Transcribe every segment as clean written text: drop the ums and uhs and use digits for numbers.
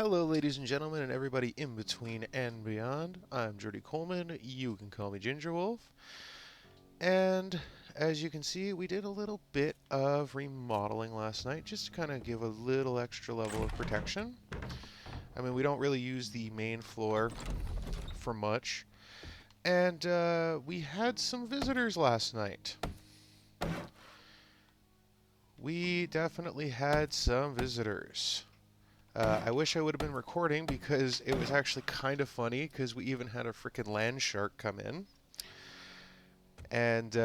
Hello, ladies and gentlemen, and everybody in between and beyond. I'm GeordyColeman. You can call me Ginger Wolf. And as you can see, we did a little bit of remodeling last night just to kind of give a little extra level of protection. I mean, we don't really use the main floor for much. And we had some visitors last night. We definitely had some visitors. I wish I would have been recording because it was actually kind of funny because we even had a freaking land shark come in. And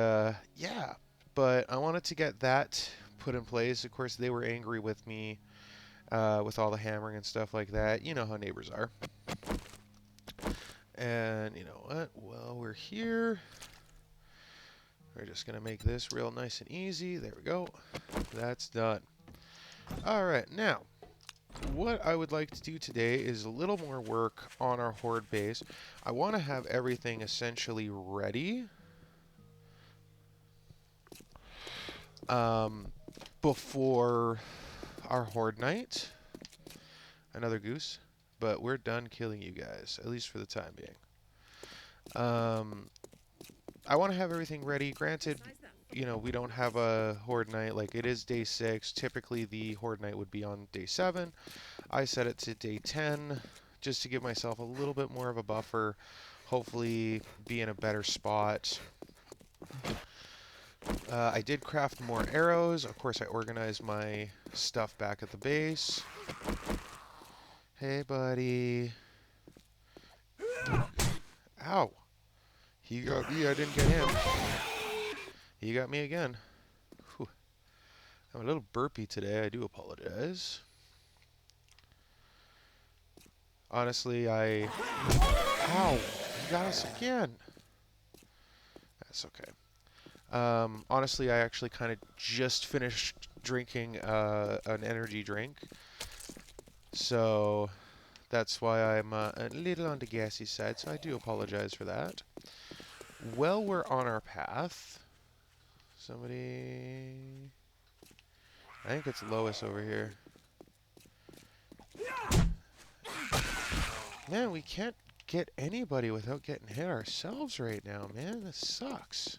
yeah, but I wanted to get that put in place. Of course, they were angry with me with all the hammering and stuff like that. You know how neighbors are. And you know what? Well, we're here. We're just going to make this real nice and easy. There we go. That's done. All right, now. What I would like to do today is a little more work on our Horde base. I want to have everything essentially ready before our Horde night. Another goose, but we're done killing you guys, at least for the time being. I want to have everything ready. Granted, you know, we don't have a Horde night. Like, it is day 6. Typically, the Horde night would be on day 7. I set it to day 10 just to give myself a little bit more of a buffer. Hopefully be in a better spot. I did craft more arrows. Of course, I organized my stuff back at the base. Hey, buddy. Ow. He got me. I didn't get him. He got me again. Whew. I'm a little burpy today. I do apologize. Honestly, Ow! He got us again. That's okay. Honestly, I actually kind of just finished drinking an energy drink. So that's why I'm a little on the gassy side, so I do apologize for that. Well, we're on our path. Somebody... I think it's Lois over here. Man, we can't get anybody without getting hit ourselves right now, man. This sucks.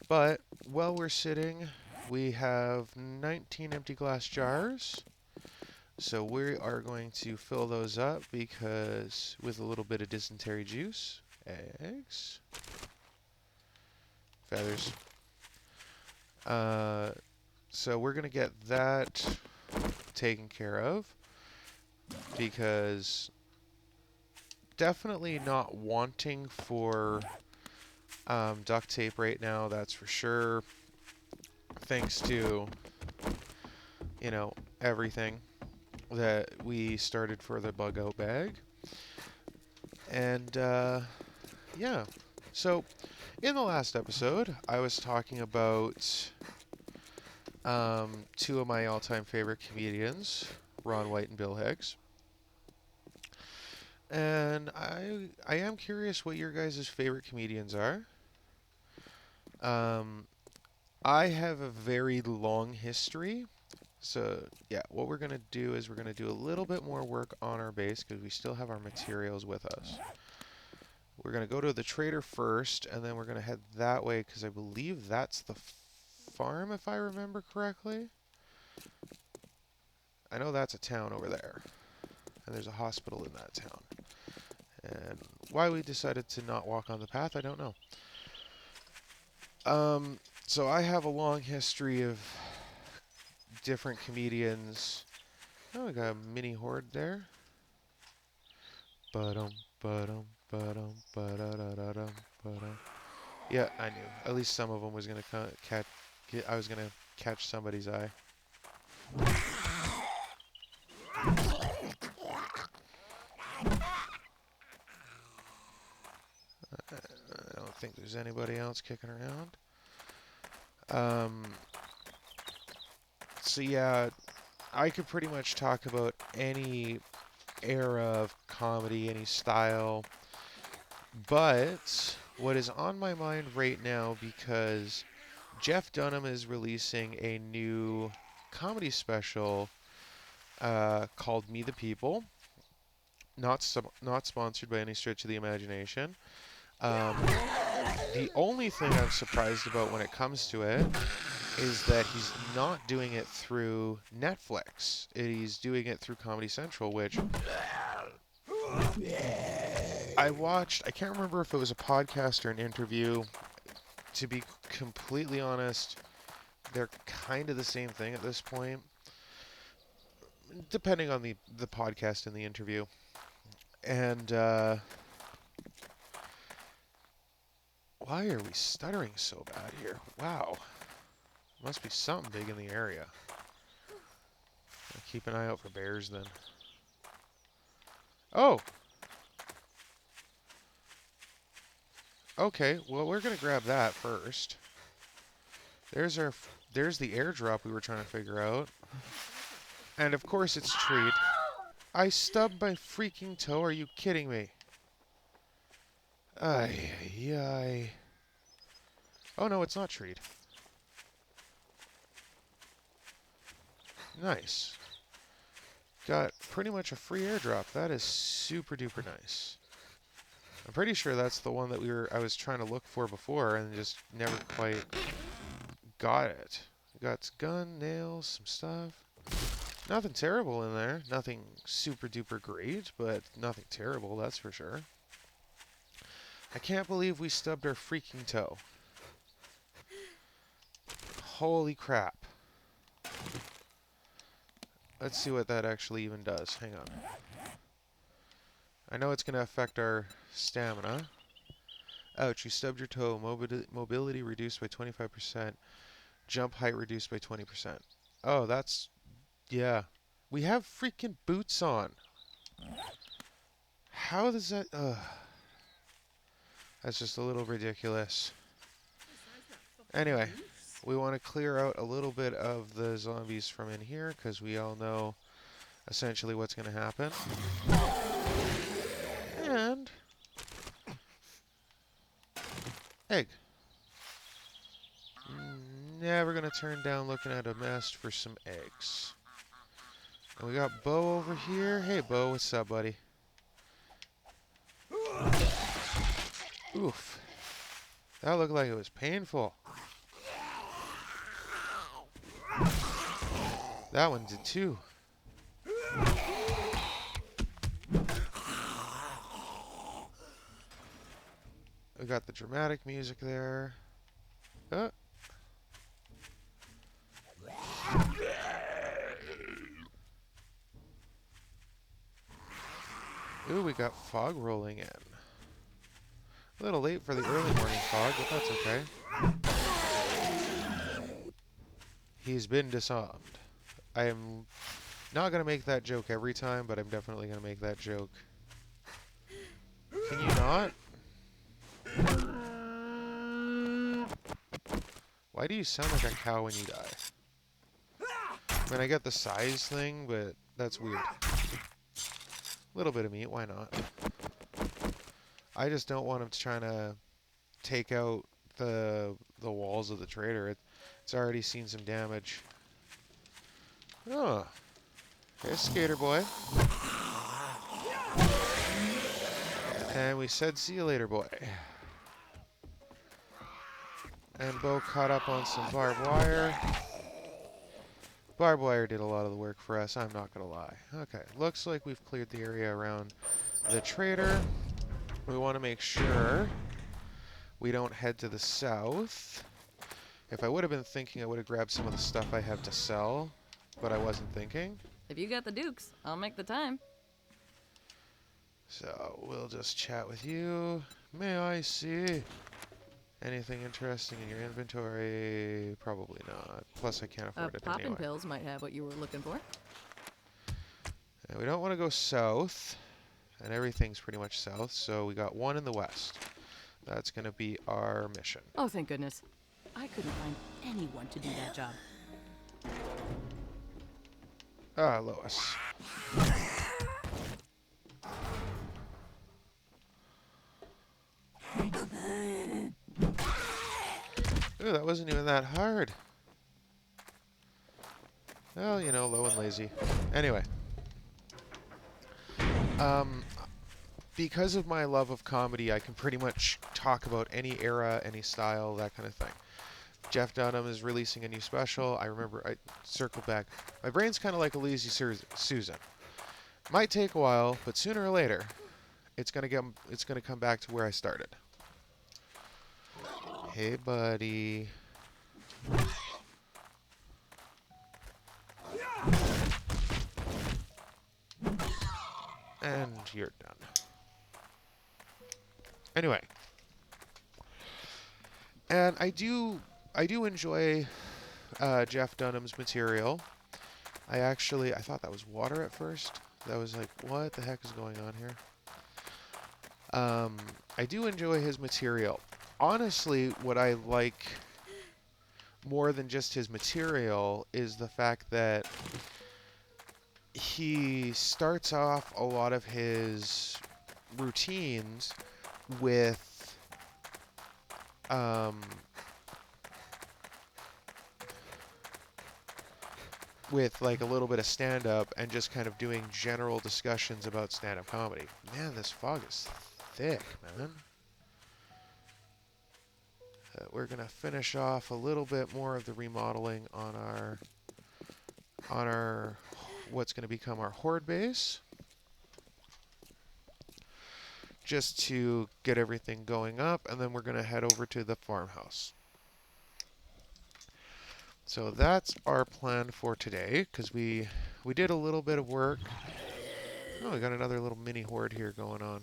But while we're sitting, we have 19 empty glass jars. So we are going to fill those up because with a little bit of dysentery juice, eggs, feathers. So we're going to get that taken care of because definitely not wanting for duct tape right now, that's for sure. Thanks to, you know, everything that we started for the bug out bag. And yeah, so in the last episode, I was talking about two of my all-time favorite comedians, Ron White and Bill Hicks. And I am curious what your guys' favorite comedians are. I have a very long history. So, yeah, what we're going to do is we're going to do a little bit more work on our base because we still have our materials with us. We're going to go to the trader first, and then we're going to head that way because I believe that's the farm, if I remember correctly. I know that's a town over there, and there's a hospital in that town. And why we decided to not walk on the path, I don't know. So I have a long history of different comedians. Oh, I got a mini Horde there. Ba-dum, ba-dum, ba-dum, ba-da-da-da-dum, ba-dum. Yeah, I knew. At least some of them was gonna catch. I was gonna catch somebody's eye. I don't think there's anybody else kicking around. So yeah, I could pretty much talk about any era of comedy, any style. But what is on my mind right now, because Jeff Dunham is releasing a new comedy special called Me the People. Not sponsored by any stretch of the imagination. Um, the only thing I'm surprised about when it comes to it is that he's not doing it through Netflix. He's doing it through Comedy Central, which I watched. I can't remember if it was a podcast or an interview. To be completely honest, they're kind of the same thing at this point, depending on the podcast and the interview. And why are we stuttering so bad here? Wow. Must be something big in the area. I'll keep an eye out for bears then. Oh! Okay, well we're gonna grab that first. There's the airdrop we were trying to figure out. And of course it's treat. I stubbed my freaking toe, are you kidding me? Ay, ay, ay. Oh no, it's not treat. Nice. Got pretty much a free airdrop. That is super duper nice. I'm pretty sure that's the one that I was trying to look for before and just never quite got it. Got gun, nails, some stuff. Nothing terrible in there. Nothing super duper great, but nothing terrible, that's for sure. I can't believe we stubbed our freaking toe. Holy crap. Let's see what that actually even does. Hang on. I know it's going to affect our stamina. Ouch, you stubbed your toe. Mobility reduced by 25%. Jump height reduced by 20%. Oh, that's... yeah. We have freaking boots on. How does that... that's just a little ridiculous. Anyway, we want to clear out a little bit of the zombies from in here, because we all know essentially what's going to happen. And... egg. Never going to turn down looking at a nest for some eggs. And we got Bo over here. Hey, Bo, what's up, buddy? Oof. That looked like it was painful. That one did too. We got the dramatic music there. Ooh, we got fog rolling in. A little late for the early morning fog, but that's okay. He's been disarmed. I am not going to make that joke every time, but I'm definitely going to make that joke. Can you not? Why do you sound like a cow when you die? I mean, I get the size thing, but that's weird. A little bit of meat, why not? I just don't want him trying to take out the walls of the trader. It's already seen some damage. Oh. Okay, skater boy. And we said see you later, boy. And Bo caught up on some barbed wire. Barbed wire did a lot of the work for us, I'm not going to lie. Okay, looks like we've cleared the area around the trader. We want to make sure we don't head to the south. If I would have been thinking, I would have grabbed some of the stuff I have to sell, but I wasn't thinking. If you got the dukes, I'll make the time. So we'll just chat with you. May I see anything interesting in your inventory? Probably not. Plus, I can't afford it Poppin' anyway. pills might have what you were looking for. And we don't want to go south, and everything's pretty much south, so we got one in the west. That's going to be our mission. Oh, thank goodness. I couldn't find anyone to do that job. Ah, Lois. Ooh, that wasn't even that hard. Well, you know, low and lazy. Anyway, um, because of my love of comedy, I can pretty much talk about any era, any style, that kind of thing. Jeff Dunham is releasing a new special. I remember, I circled back. My brain's kind of like a lazy Susan. Might take a while, but sooner or later, it's gonna come back to where I started. Hey, buddy. And you're done. Anyway, and I do enjoy Jeff Dunham's material. I thought that was water at first. That was like, what the heck is going on here? I do enjoy his material. Honestly, what I like more than just his material is the fact that he starts off a lot of his routines with um, with like a little bit of stand-up and just kind of doing general discussions about stand-up comedy. Man, this fog is thick, man. We're gonna finish off a little bit more of the remodeling on our what's gonna become our Horde base, just to get everything going up, and then we're gonna head over to the farmhouse. So that's our plan for today, because we did a little bit of work. Oh, we got another little mini horde here going on.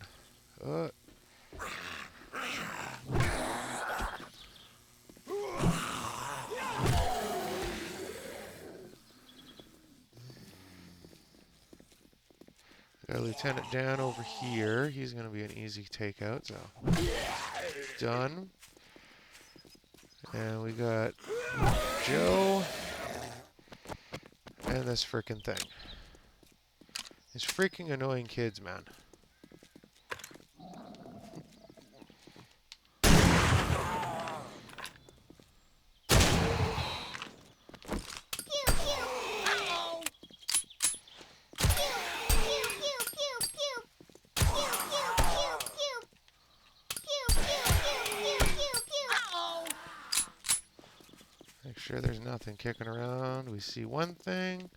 Got Lieutenant Dan over here. He's going to be an easy takeout, so done. And we got Joe and this frickin' thing. These freaking annoying kids, man. Make sure there's nothing kicking around. We see one thing.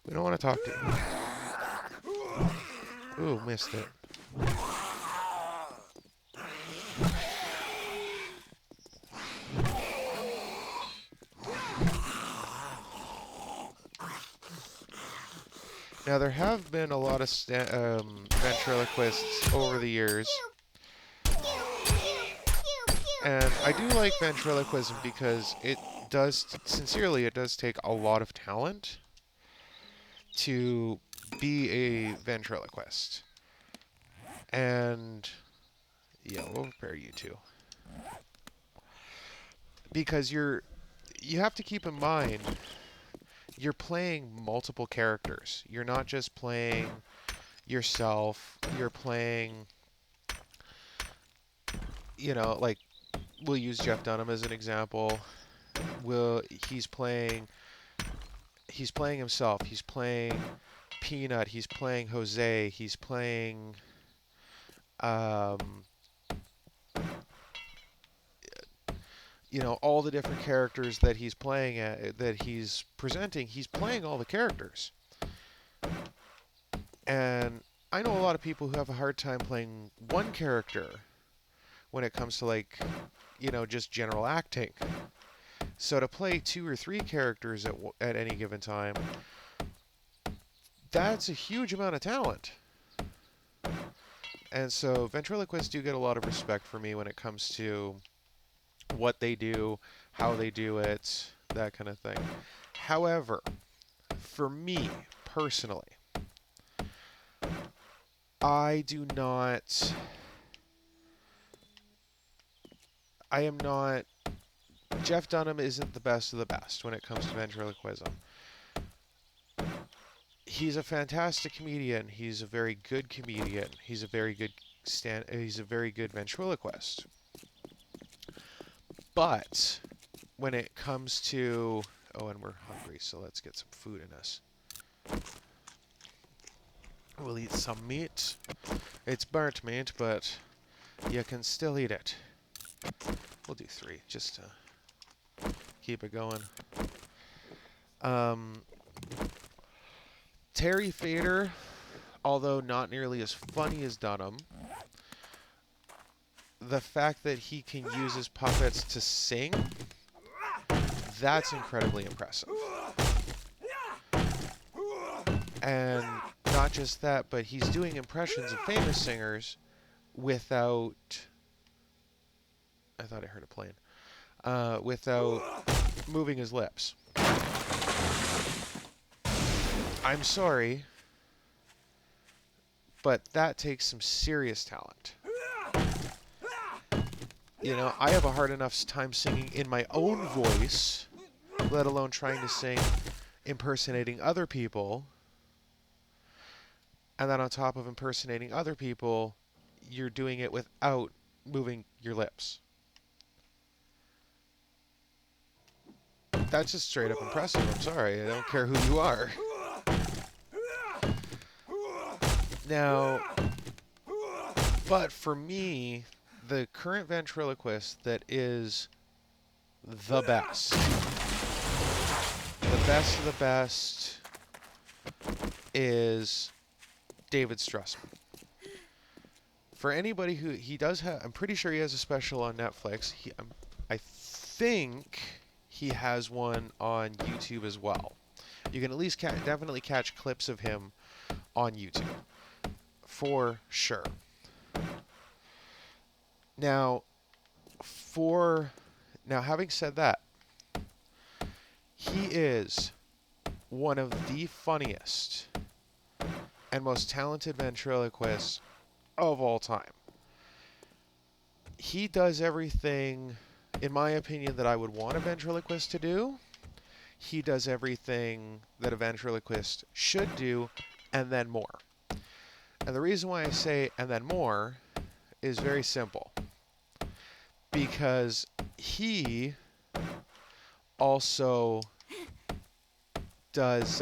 We don't want to talk to you. Ooh, missed it. Now, there have been a lot of ventriloquists over the years. And I do like ventriloquism because it does take a lot of talent to be a ventriloquist. And yeah, we'll prepare you two. Because you have to keep in mind, you're playing multiple characters. You're not just playing yourself. You're playing, you know, like, we'll use Jeff Dunham as an example. He's playing himself. He's playing Peanut. He's playing Jose. He's playing you know, all the different characters that he's playing that he's presenting. He's playing all the characters. And I know a lot of people who have a hard time playing one character when it comes to, like, you know, just general acting. So to play 2 or 3 characters at any given time, that's a huge amount of talent. And so ventriloquists do get a lot of respect for me when it comes to what they do, how they do it, that kind of thing. However, for me personally, I am not. Jeff Dunham isn't the best of the best when it comes to ventriloquism. He's a fantastic comedian. He's a very good comedian. He's a very good ventriloquist. But when it comes to... Oh, and we're hungry, so let's get some food in us. We'll eat some meat. It's burnt meat, but you can still eat it. We'll do 3, just to keep it going. Terry Fader, although not nearly as funny as Dunham, the fact that he can use his puppets to sing, that's incredibly impressive. And not just that, but he's doing impressions of famous singers without... I thought I heard a plane. Without moving his lips. I'm sorry, but that takes some serious talent. You know, I have a hard enough time singing in my own voice, let alone trying to sing impersonating other people. And then on top of impersonating other people, you're doing it without moving your lips. That's just straight up impressive. I'm sorry. I don't care who you are. Now, but for me, the current ventriloquist that is the best of the best is David Strussman. For anybody who he does have, I'm pretty sure he has a special on Netflix. I think he has one on YouTube as well. You can at least definitely catch clips of him on YouTube, for sure. Now, having said that, he is one of the funniest and most talented ventriloquists of all time. He does everything, in my opinion, that I would want a ventriloquist to do. He does everything that a ventriloquist should do, and then more. And the reason why I say and then more is very simple. Because he also does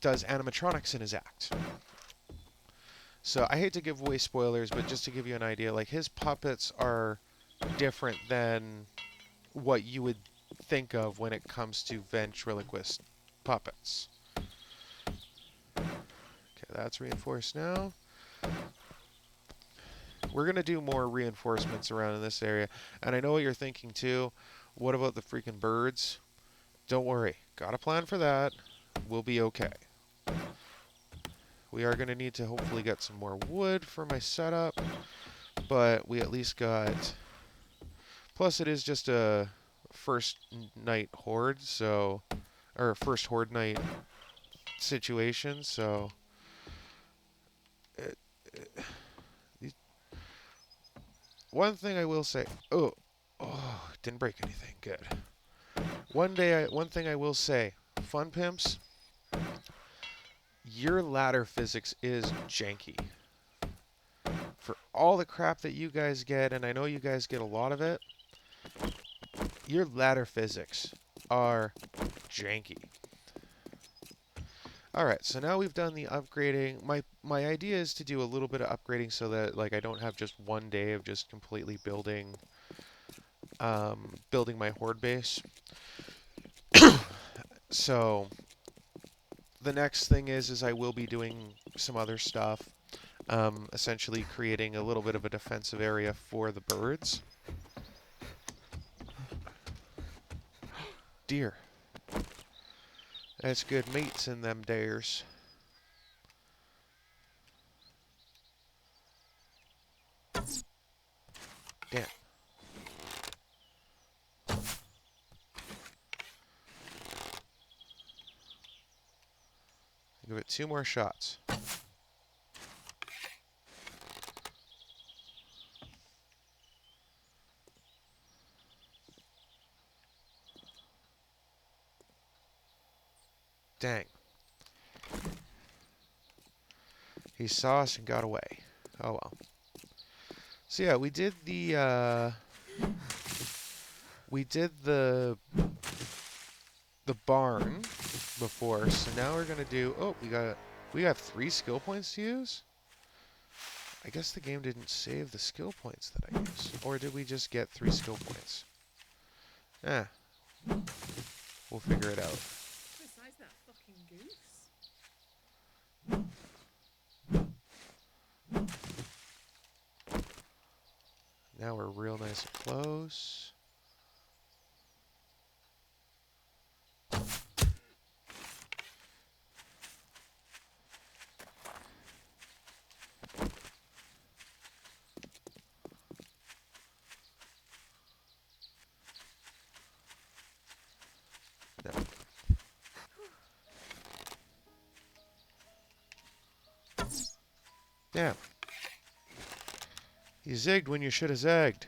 animatronics in his act. So I hate to give away spoilers, but just to give you an idea, like his puppets are different than what you would think of when it comes to ventriloquist puppets. Okay, that's reinforced now. We're going to do more reinforcements around in this area. And I know what you're thinking too. What about the freaking birds? Don't worry. Got a plan for that. We'll be okay. We are going to need to hopefully get some more wood for my setup. But we at least got... Plus it is just a first night horde, so... Or first horde night situation, so... One thing I will say... Oh, didn't break anything. Good. One thing I will say. Fun Pimps, your ladder physics is janky. For all the crap that you guys get, and I know you guys get a lot of it, your ladder physics are janky. Alright, so now we've done the upgrading. My idea is to do a little bit of upgrading so that like I don't have just one day of just completely building my horde base. So the next thing is I will be doing some other stuff, essentially creating a little bit of a defensive area for the birds. Deer. That's good meats in them dares. Damn. Give it 2 more shots. Dang. He saw us and got away. Oh well. So yeah, we did the barn before. So now we're gonna do. Oh, we got 3 skill points to use. I guess the game didn't save the skill points that I used, or did we just get 3 skill points? Eh, we'll figure it out. Besides that fucking goose. Now we're real nice and close. No. Yeah. You zigged when you should have zagged.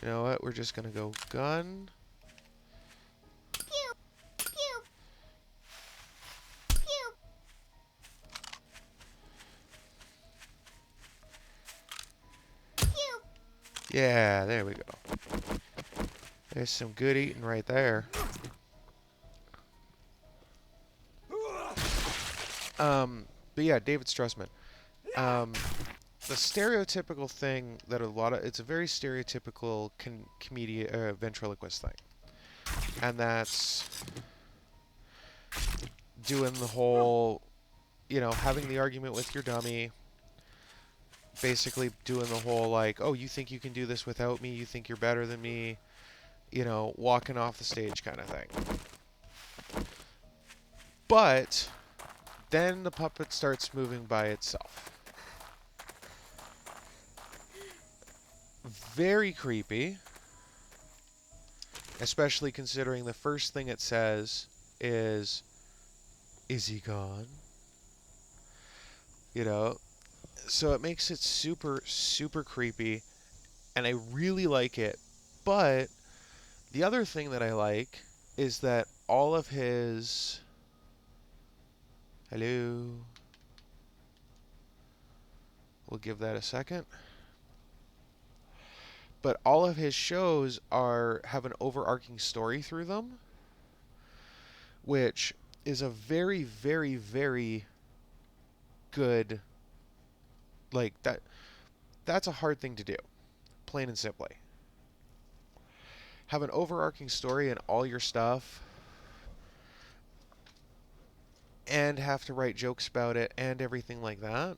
You know what? We're just gonna go gun. Pew, pew, pew. Pew. Yeah, there we go. There's some good eating right there. But yeah, David Strussman. The stereotypical thing that it's a very stereotypical comedian ventriloquist thing, and that's doing the whole, having the argument with your dummy, basically doing the whole like, oh, you think you can do this without me? You think you're better than me? Walking off the stage kind of thing. But then the puppet starts moving by itself. Very creepy, especially considering the first thing it says is he gone? So it makes it super, super creepy, and I really like it. But the other thing that I like is that all of his. Hello. We'll give that a second. But all of his shows have an overarching story through them, which is a very, very, very good, like that's a hard thing to do, plain and simply. Have an overarching story in all your stuff and have to write jokes about it and everything like that.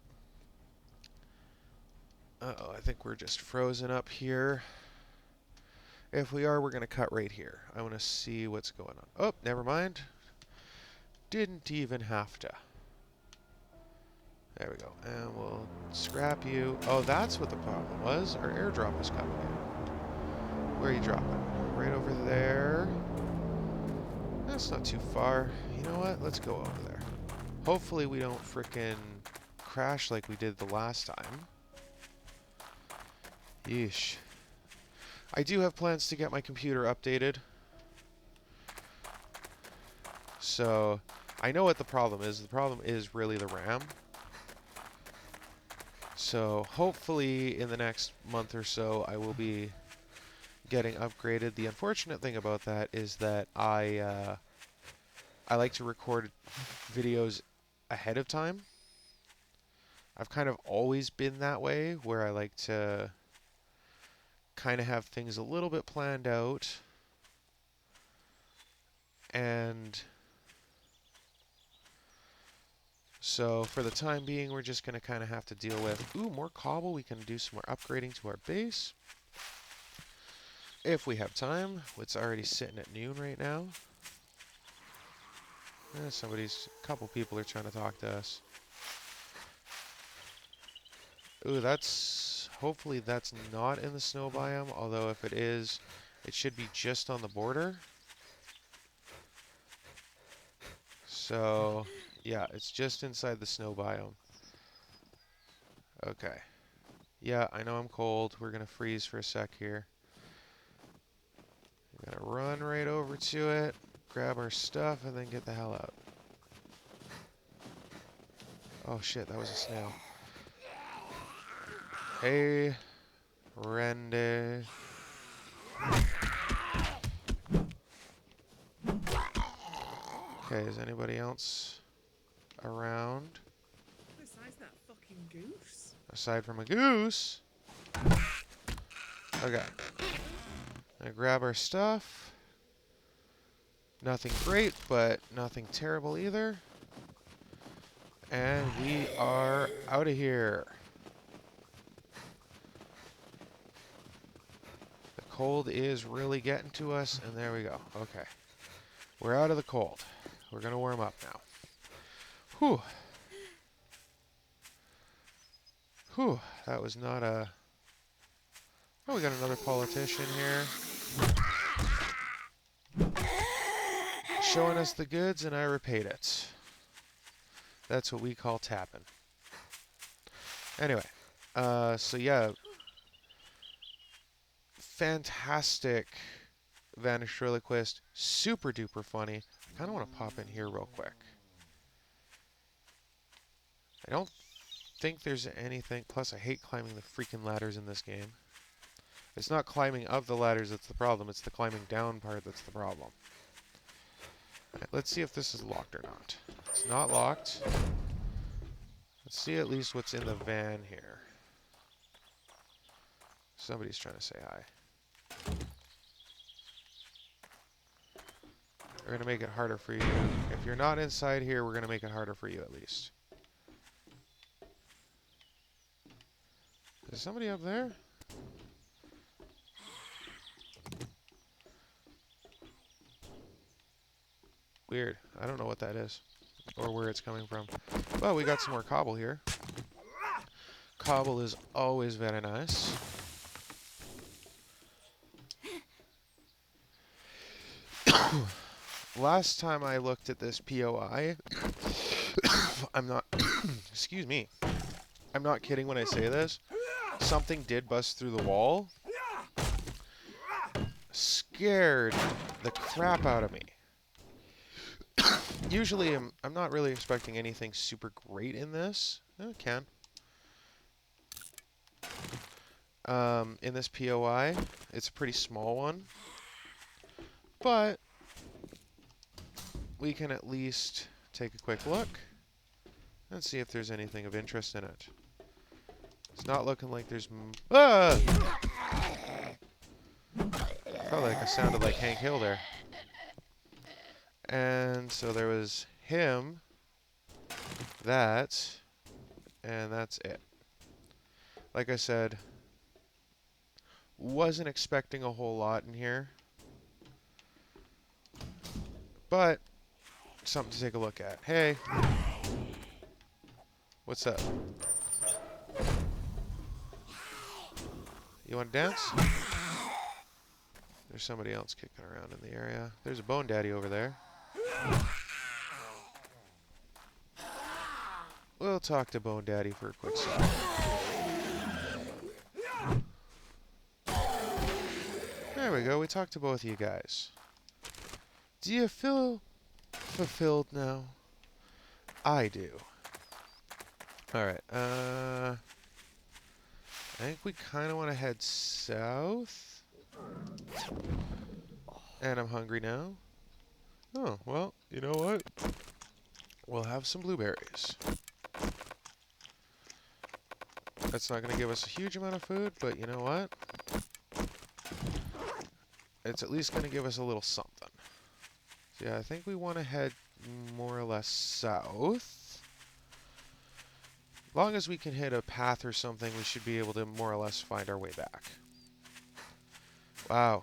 Uh-oh, I think we're just frozen up here. If we are, we're going to cut right here. I want to see what's going on. Oh, never mind. Didn't even have to. There we go. And we'll scrap you. Oh, that's what the problem was. Our airdrop is coming in. Where are you dropping? Right over there. That's not too far. You know what? Let's go over there. Hopefully we don't frickin' crash like we did the last time. Yeesh. I do have plans to get my computer updated. So, I know what the problem is. The problem is really the RAM. So, hopefully in the next month or so, I will be getting upgraded. The unfortunate thing about that is that I like to record videos ahead of time. I've kind of always been that way, where I like to kind of have things a little bit planned out. And so for the time being, we're just going to kind of have to deal with, ooh, more cobble. We can do some more upgrading to our base. If we have time. It's already sitting at noon right now. A couple people are trying to talk to us. Ooh, hopefully that's not in the snow biome, although if it is, it should be just on the border. So, yeah, it's just inside the snow biome. Okay. Yeah, I know I'm cold. We're gonna freeze for a sec here. Gotta run right over to it, grab our stuff, and then get the hell out. Oh shit, that was a snail. Hey, Randy. Okay, is anybody else around? Besides that fucking goose. Aside from a goose? Okay. Gonna grab our stuff. Nothing great, but nothing terrible either. And we are out of here. The cold is really getting to us, and there we go. Okay. We're out of the cold. We're gonna warm up now. Whew. Whew. That was not a... Oh, we got another politician here. Showing us the goods, and I repaid it. That's what we call tapping. Anyway, so yeah, fantastic Ventriloquist, super duper funny. I kind of want to pop in here real quick. I don't think there's anything, plus I hate climbing the freaking ladders in this game. It's not climbing up the ladders that's the problem, it's the climbing down part that's the problem. Right, let's see if this is locked or not. It's not locked. Let's see at least what's in the van here. Somebody's trying to say hi. We're going to make it harder for you. If you're not inside here, we're going to make it harder for you at least. Is somebody up there? Weird. I don't know what that is. Or where it's coming from. Well, we got some more cobble here. Cobble is always very nice. Last time I looked at this POI, I'm not, excuse me, I'm not kidding when I say this, something did bust through the wall, scared the crap out of me. Usually I'm not really expecting anything super great in this. It can. In this POI, it's a pretty small one, but we can at least take a quick look and see if there's anything of interest in it. It's not looking like there's... Ah! Felt like I sounded like Hank Hill there. And so there was him, that, and that's it. Like I said, wasn't expecting a whole lot in here, but something to take a look at. Hey, what's up? You want to dance? There's somebody else kicking around in the area. There's a Bone Daddy over there. We'll talk to Bone Daddy for a quick second. There we go. We talked to both of you guys. Do you feel fulfilled now? I do. Alright, I think we kind of want to head south. And I'm hungry now. Oh, well, you know what? We'll have some blueberries. That's not going to give us a huge amount of food, but you know what? It's at least going to give us a little something. So yeah, I think we want to head more or less south. As long as we can hit a path or something, we should be able to more or less find our way back. Wow,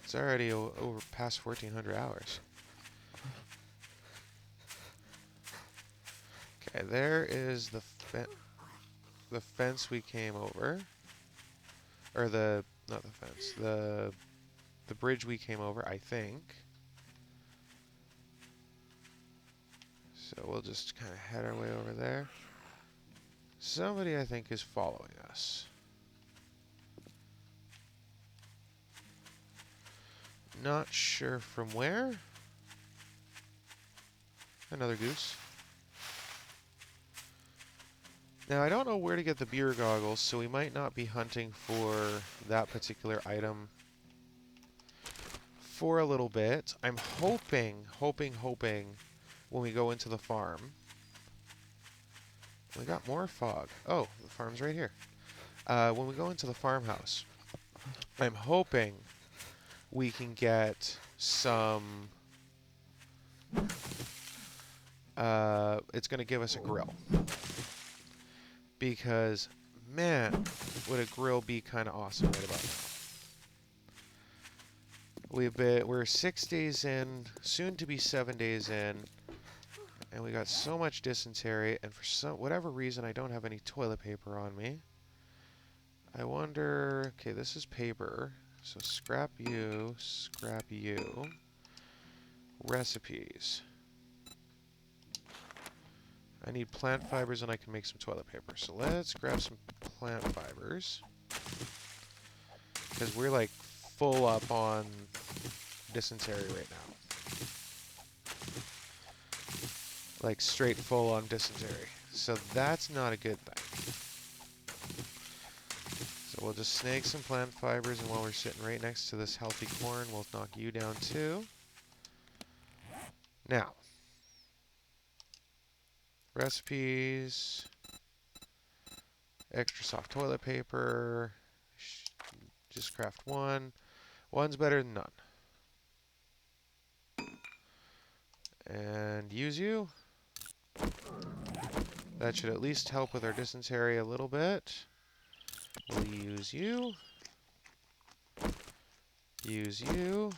it's already over past 1,400 hours. Okay, there is the fence we came over, or not the fence, the bridge we came over, I think. So we'll just kind of head our way over there. Somebody, I think, is following us. Not sure from where. Another goose. Now, I don't know where to get the beer goggles, so we might not be hunting for that particular item for a little bit. I'm hoping when we go into the farm. We got more fog. Oh, the farm's right here. When we go into the farmhouse, I'm hoping we can get some... it's going to give us a grill. Because, man, would a grill be kind of awesome right about now. We're 6 days in, soon to be 7 days in, and we got so much dysentery, and for whatever reason I don't have any toilet paper on me. I wonder, okay, this is paper, so scrap you, recipes. I need plant fibers and I can make some toilet paper. So let's grab some plant fibers. Because we're like full up on dysentery right now. Like straight full on dysentery. So that's not a good thing. So we'll just snag some plant fibers, and while we're sitting right next to this healthy corn, we'll knock you down too. Now, recipes, extra soft toilet paper, just craft one. One's better than none. And use you. That should at least help with our dysentery a little bit. We'll use you. Use you.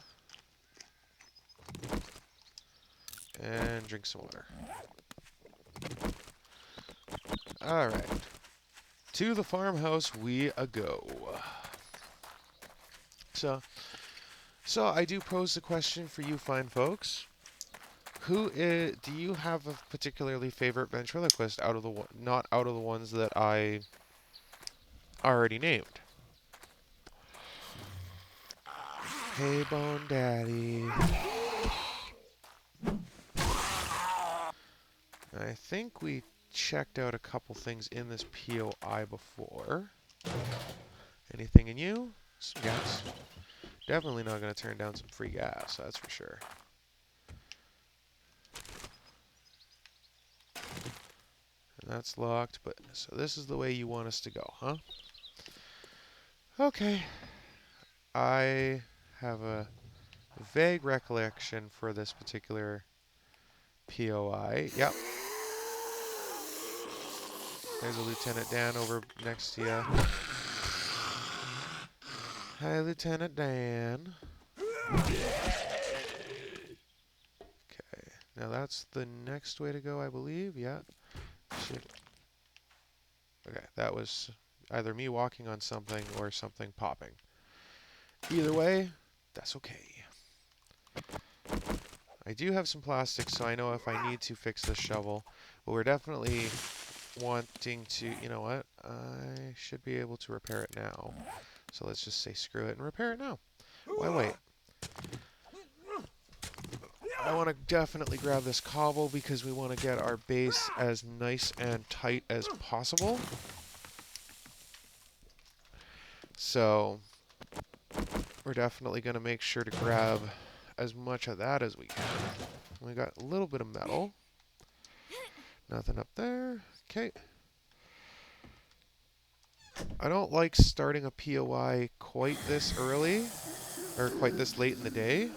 And drink some water. Alright. To the farmhouse we go. So I do pose the question for you fine folks. Do you have a particularly favorite ventriloquist out of the not out of the ones that I already named? Hey, Bone Daddy. I think we checked out a couple things in this POI before. Anything in you? Some gas. Definitely not going to turn down some free gas, that's for sure. And that's locked, but so this is the way you want us to go, huh? Okay. I have a vague recollection for this particular POI. Yep. There's a Lieutenant Dan over next to you. Hi, Lieutenant Dan. Okay. Now that's the next way to go, I believe. Yeah. Shit. Okay, that was either me walking on something or something popping. Either way, that's okay. I do have some plastic, so I know if I need to fix this shovel. But we're definitely wanting to, you know what? I should be able to repair it now. So let's just say screw it and repair it now. Why wait? I want to definitely grab this cobble because we want to get our base as nice and tight as possible. So we're definitely going to make sure to grab as much of that as we can. We got a little bit of metal. Nothing up there. Okay. I don't like starting a POI quite this early, or quite this late in the day.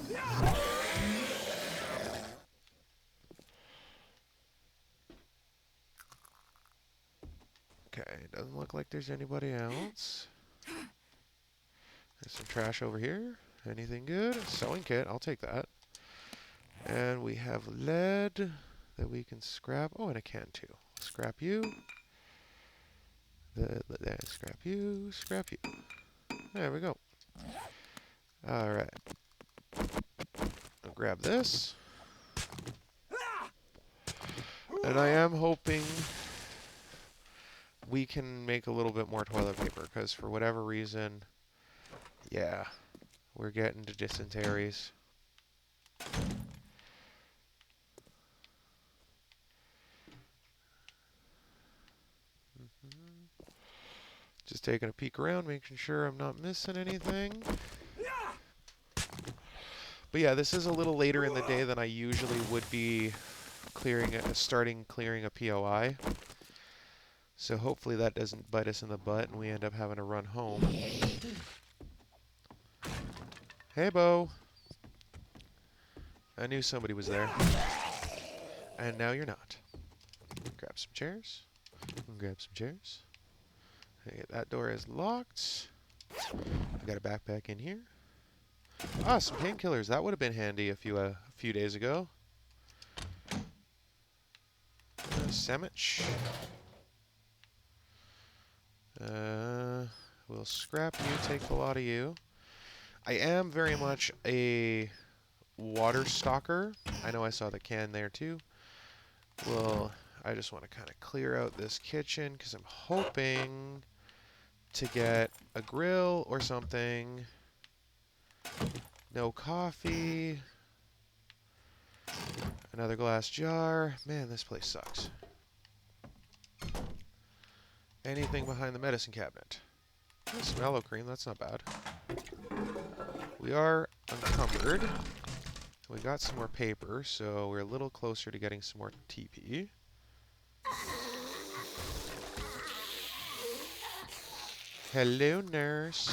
Okay, doesn't look like there's anybody else. There's some trash over here. Anything good? Sewing kit, I'll take that. And we have lead that we can scrap. Oh, and a can too. Scrap you. Scrap you. Scrap you. There we go. Alright. I'll grab this. And I am hoping we can make a little bit more toilet paper, because for whatever reason, yeah, we're getting to dysenteries. Just taking a peek around, making sure I'm not missing anything. But yeah, this is a little later in the day than I usually would be starting clearing a POI. So hopefully that doesn't bite us in the butt and we end up having to run home. Hey, Bo. I knew somebody was there. And now you're not. Grab some chairs. Grab some chairs. Okay, that door is locked. I got a backpack in here. Ah, some painkillers. That would have been handy a few days ago. Sandwich. We'll scrap you, take the lot of you. I am very much a water stalker. I know I saw the can there too. Well, I just want to kind of clear out this kitchen because I'm hoping to get a grill or something. No coffee. Another glass jar. Man, this place sucks. Anything behind the medicine cabinet? Oh, some aloe cream, that's not bad. We are encumbered. We got some more paper, so we're a little closer to getting some more TP. Hello, nurse.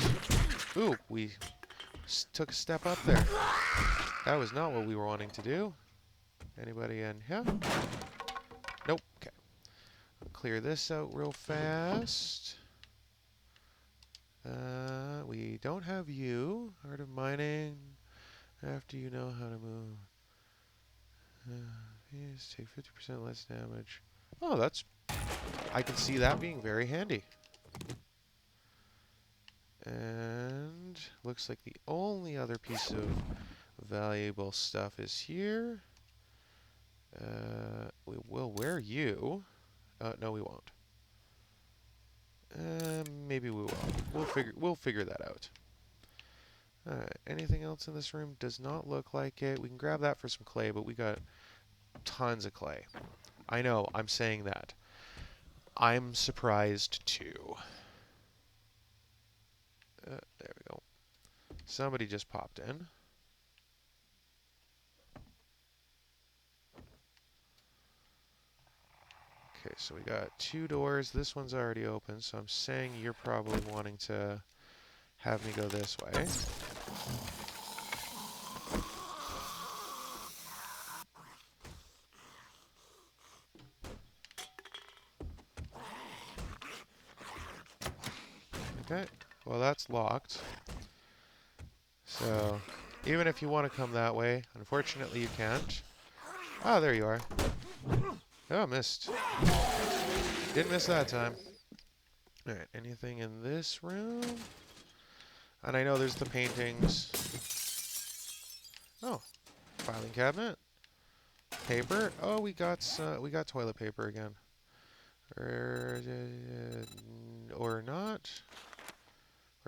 Ooh, we took a step up there. That was not what we were wanting to do. Anybody in here? Nope. Okay. I'll clear this out real fast. We don't have you. Art of mining. After you know how to move. Please take 50% less damage. Oh, that's... I can see that being very handy. And looks like the only other piece of valuable stuff is here. We will wear you. No, we won't. Maybe we will. We'll figure that out. Alright, anything else in this room? Does not look like it. We can grab that for some clay, but we got tons of clay. I know, I'm saying that. I'm surprised too. There we go. Somebody just popped in. Okay, so we got 2 doors. This one's already open, so I'm saying you're probably wanting to have me go this way. Okay, well that's locked. So, even if you want to come that way, unfortunately you can't. Ah, there you are. Oh, missed. Didn't miss that time. Alright, anything in this room? And I know there's the paintings. Oh, filing cabinet. Paper. Oh, we got toilet paper again. Or not.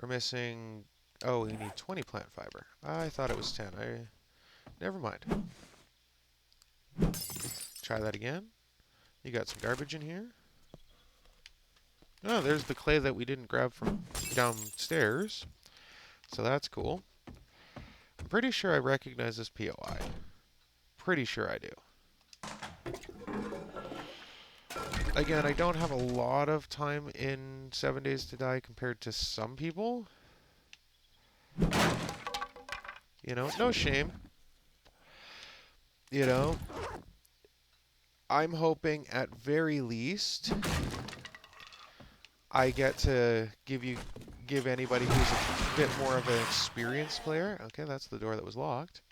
We're missing... Oh, we need 20 plant fiber. I thought it was 10. Never mind. Try that again. You got some garbage in here. Oh, there's the clay that we didn't grab from downstairs. So that's cool. I'm pretty sure I recognize this POI. Pretty sure I do. Again, I don't have a lot of time in 7 Days to Die compared to some people. You know, no shame. You know, I'm hoping at very least I get to give anybody who's a bit more of an experienced player. Okay, that's the door that was locked.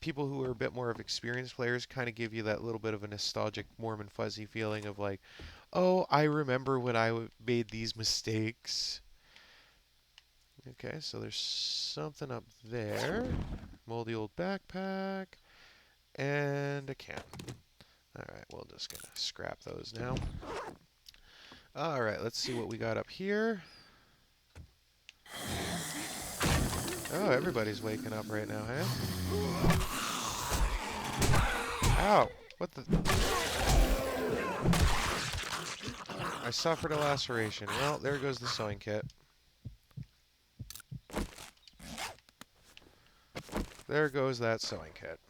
People who are a bit more of experienced players kind of give you that little bit of a nostalgic, warm and fuzzy feeling of like, oh, I remember when I made these mistakes. Okay, so there's something up there. Moldy old backpack. And a can. Alright, we're just going to scrap those now. Alright, let's see what we got up here. Oh, everybody's waking up right now, hey? Ow! What the? I suffered a laceration. Well, there goes the sewing kit. There goes that sewing kit.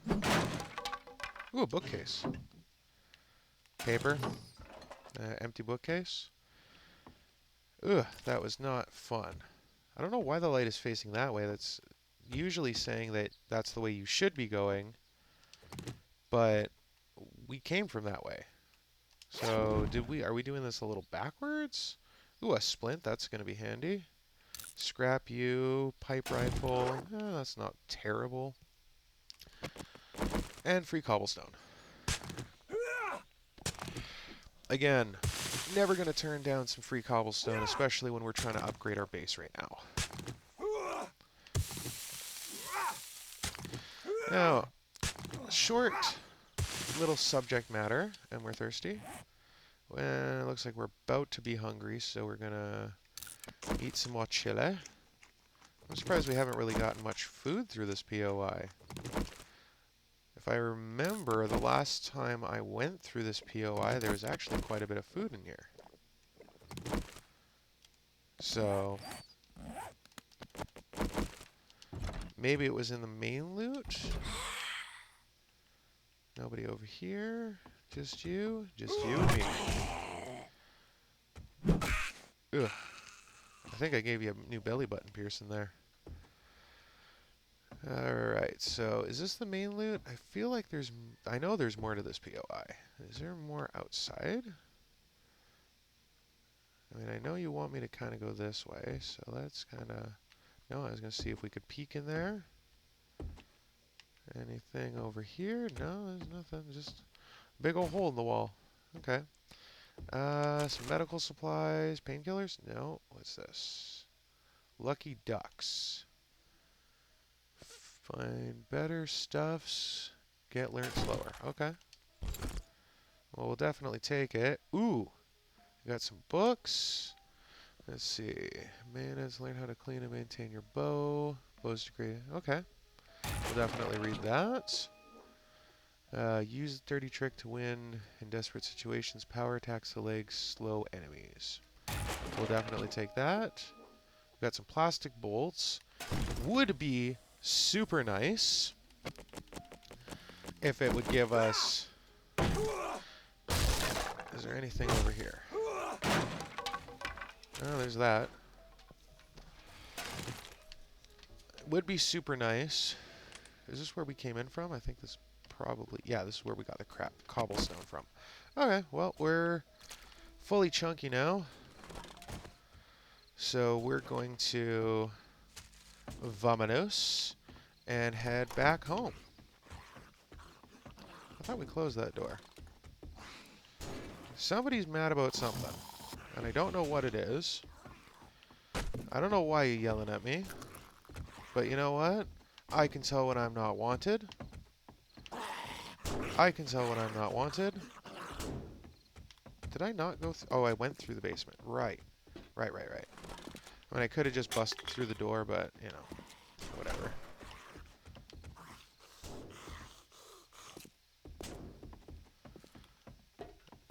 Ooh, a bookcase. Paper. Empty bookcase. Ugh, that was not fun. I don't know why the light is facing that way. That's usually saying that that's the way you should be going, but we came from that way. So are we doing this a little backwards? Ooh, a splint, that's going to be handy. Scrap you, pipe rifle, that's not terrible. And free cobblestone. Again, never going to turn down some free cobblestone, especially when we're trying to upgrade our base right now. Now, short little subject matter, and we're thirsty. Well, it looks like we're about to be hungry, so we're gonna eat some more chili. I'm surprised we haven't really gotten much food through this POI. If I remember, the last time I went through this POI, there was actually quite a bit of food in here. So, maybe it was in the main loot? Nobody over here? Just you? Just you and me. Ugh. I think I gave you a new belly button piercing there. Alright, so is this the main loot? I feel like I know there's more to this POI. Is there more outside? I mean, I know you want me to kind of go this way, so let's kind of... No, I was going to see if we could peek in there. Anything over here? No, there's nothing. Just a big old hole in the wall. Okay. Some medical supplies. Painkillers? No. What's this? Lucky ducks. Find better stuffs. Get learned slower. Okay. Well, we'll definitely take it. Ooh. We got some books. Let's see. Mayonnaise, learn how to clean and maintain your bow. Bow's degraded. Okay. We'll definitely read that. Use the dirty trick to win in desperate situations. Power attacks the legs, slow enemies. We'll definitely take that. We've got some plastic bolts. Would be super nice if it would give us... Is there anything over here? Oh, there's that. Would be super nice. Is this where we came in from? I think this probably... Yeah, this is where we got the crap cobblestone from. Okay, well, we're fully chunky now. So we're going to vamonos and head back home. I thought we closed that door. Somebody's mad about something, and I don't know what it is. I don't know why you're yelling at me, but you know what? I can tell when I'm not wanted. I can tell when I'm not wanted. Did I not go through? Oh, I went through the basement. Right. Right. I mean, I could have just busted through the door, but, you know, whatever.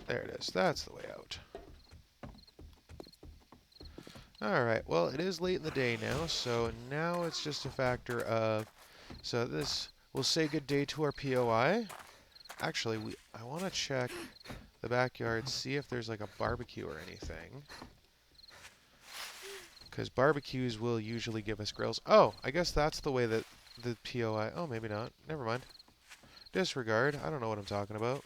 There it is. That's the way out. Alright, well, it is late in the day now, so now it's just a factor of... So this... We'll say good day to our POI. Actually, I want to check the backyard, see if there's like a barbecue or anything. Because barbecues will usually give us grills. Oh, I guess that's the way that the POI... Oh, maybe not. Never mind. Disregard. I don't know what I'm talking about.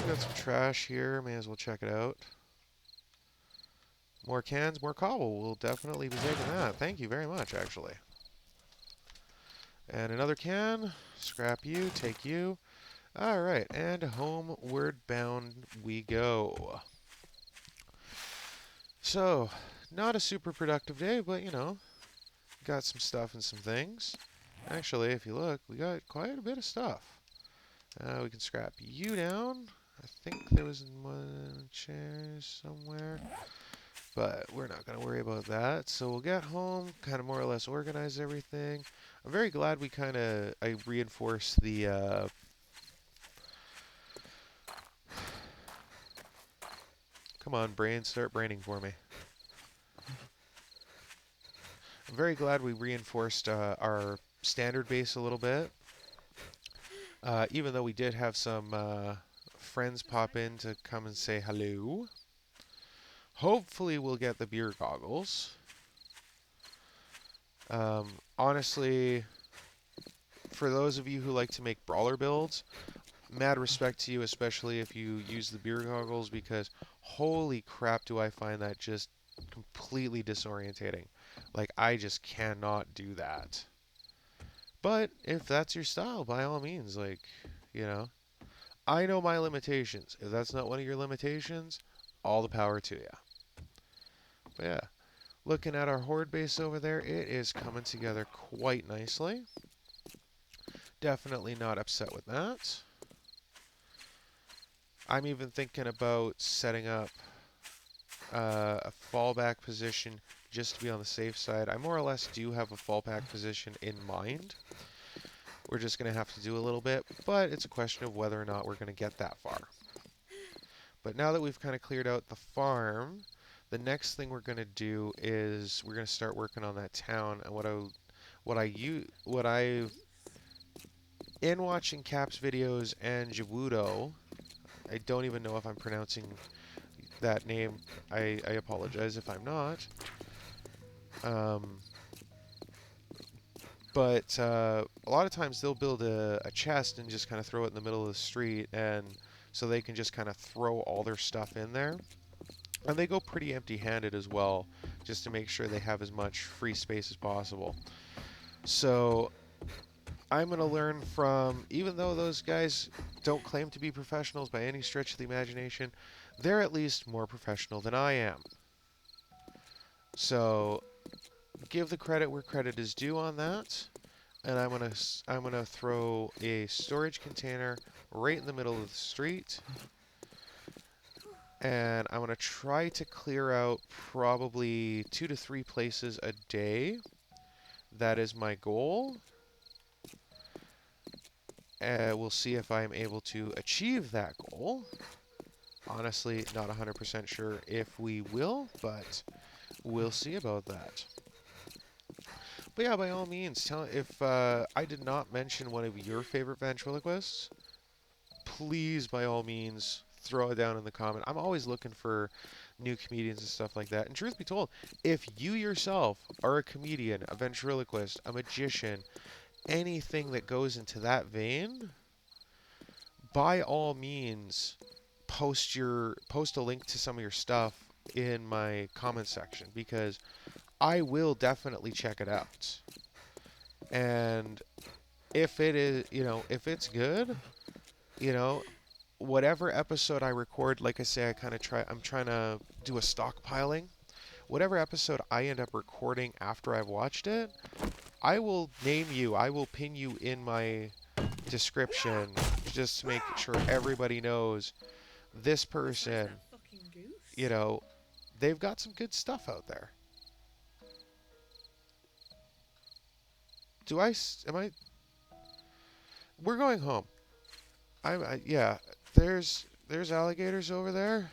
Got some trash here. May as well check it out. More cans, more cobble. We'll definitely be taking that. Thank you very much, actually. And another can. Scrap you. Take you. Alright, and homeward bound we go. So, not a super productive day, but, you know, got some stuff and some things. Actually, if you look, we got quite a bit of stuff. We can scrap you down. I think there was one chair somewhere, but we're not going to worry about that. So we'll get home, kind of more or less organize everything. I'm very glad I reinforced the, come on, brain, start braining for me. I'm very glad we reinforced our standard base a little bit. Even though we did have some friends pop in to come and say hello. Hopefully we'll get the beer goggles. Honestly, for those of you who like to make brawler builds, mad respect to you, especially if you use the beer goggles, because holy crap do I find that just completely disorientating. Like, I just cannot do that. But if that's your style, by all means, like, you know, I know my limitations. If that's not one of your limitations, all the power to you. But yeah, looking at our horde base over there, it is coming together quite nicely. Definitely not upset with that. I'm even thinking about setting up a fallback position just to be on the safe side. I more or less do have a fallback position in mind. We're just going to have to do a little bit, but it's a question of whether or not we're going to get that far. But now that we've kind of cleared out the farm, the next thing we're going to do is we're going to start working on that town. And in watching Cap's videos and Jabudo, I don't even know if I'm pronouncing that name. I apologize if I'm not. But a lot of times they'll build a chest and just kind of throw it in the middle of the street, and so they can just kind of throw all their stuff in there. And they go pretty empty-handed as well, just to make sure they have as much free space as possible. So I'm going to learn from, even though those guys don't claim to be professionals by any stretch of the imagination, they're at least more professional than I am. So give the credit where credit is due on that. And I'm gonna throw a storage container right in the middle of the street. And I'm gonna try to clear out probably 2 to 3 places a day. That is my goal. We'll see if I'm able to achieve that goal. Honestly, not 100% sure if we will, but we'll see about that. But yeah, by all means, tell if I did not mention one of your favorite ventriloquists, please, by all means, throw it down in the comment. I'm always looking for new comedians and stuff like that. And truth be told, if you yourself are a comedian, a ventriloquist, a magician, anything that goes into that vein, by all means, post a link to some of your stuff in my comment section, because I will definitely check it out. And if it is, if it's good, whatever episode I record, like I say, I'm trying to do a stockpiling. Whatever episode I end up recording after I've watched it, I will name you. I will pin you in my description just to make sure everybody knows this person, Besides that fucking goose. they've got some good stuff out there. We're going home. Yeah, there's alligators over there,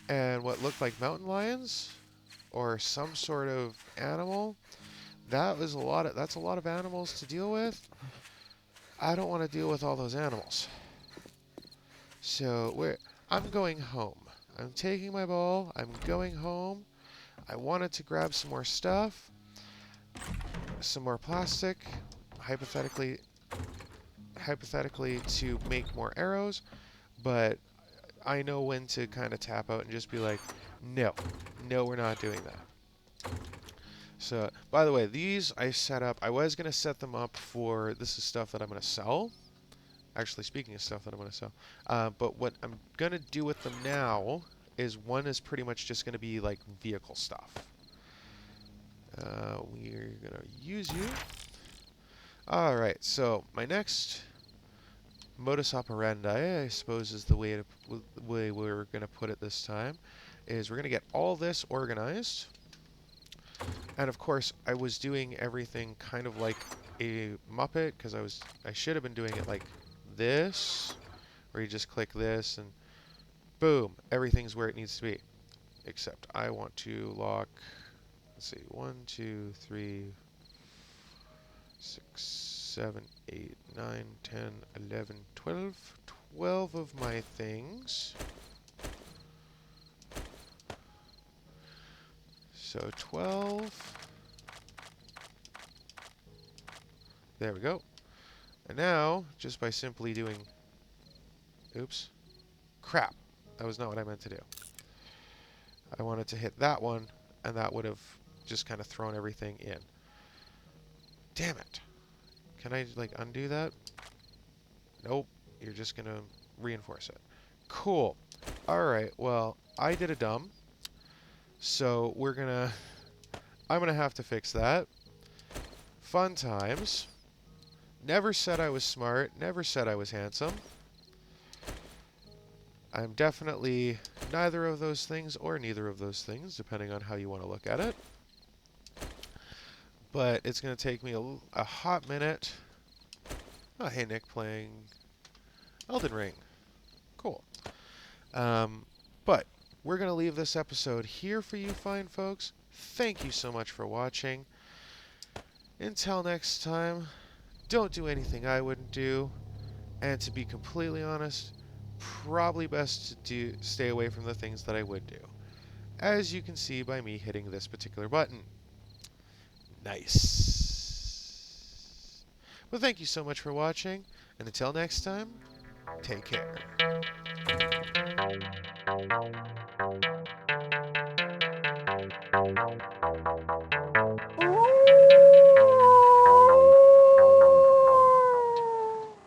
and what looked like mountain lions, or some sort of animal. That's a lot of animals to deal with. I don't want to deal with all those animals. So I'm going home. I'm taking my ball. I'm going home. I wanted to grab some more stuff, some more plastic, hypothetically to make more arrows, but I know when to kind of tap out and just be like, no, we're not doing that. So, by the way, these I set up. I was going to set them up for, this is stuff that I'm going to sell. Actually, speaking of stuff that I'm going to sell. But what I'm going to do with them now is one is pretty much just going to be like vehicle stuff. We're going to use you. Alright, so my next modus operandi, I suppose, is the way we're going to put it this time, is we're going to get all this organized. And of course, I was doing everything kind of like a Muppet, because I should have been doing it like this, where you just click this and boom, everything's where it needs to be. Except I want to lock, let's see, 1, 2, 3, 6, 7, 8, 9, 10, 11, 12. 12 of my things. So 12. There we go. And now, just by simply doing... Oops. Crap. That was not what I meant to do. I wanted to hit that one, and that would have just kind of thrown everything in. Damn it. Can I, like, undo that? Nope. You're just going to reinforce it. Cool. Alright, well, I did a dumb. So, I'm gonna have to fix that. Fun times. Never said I was smart. Never said I was handsome. I'm definitely neither of those things or neither of those things, depending on how you want to look at it. But it's going to take me a hot minute. Oh, hey, Nick, playing Elden Ring. Cool. But we're going to leave this episode here for you fine folks. Thank you so much for watching. Until next time, don't do anything I wouldn't do. And to be completely honest, probably best to stay away from the things that I would do. As you can see by me hitting this particular button. Nice. Well, thank you so much for watching, and until next time, take care.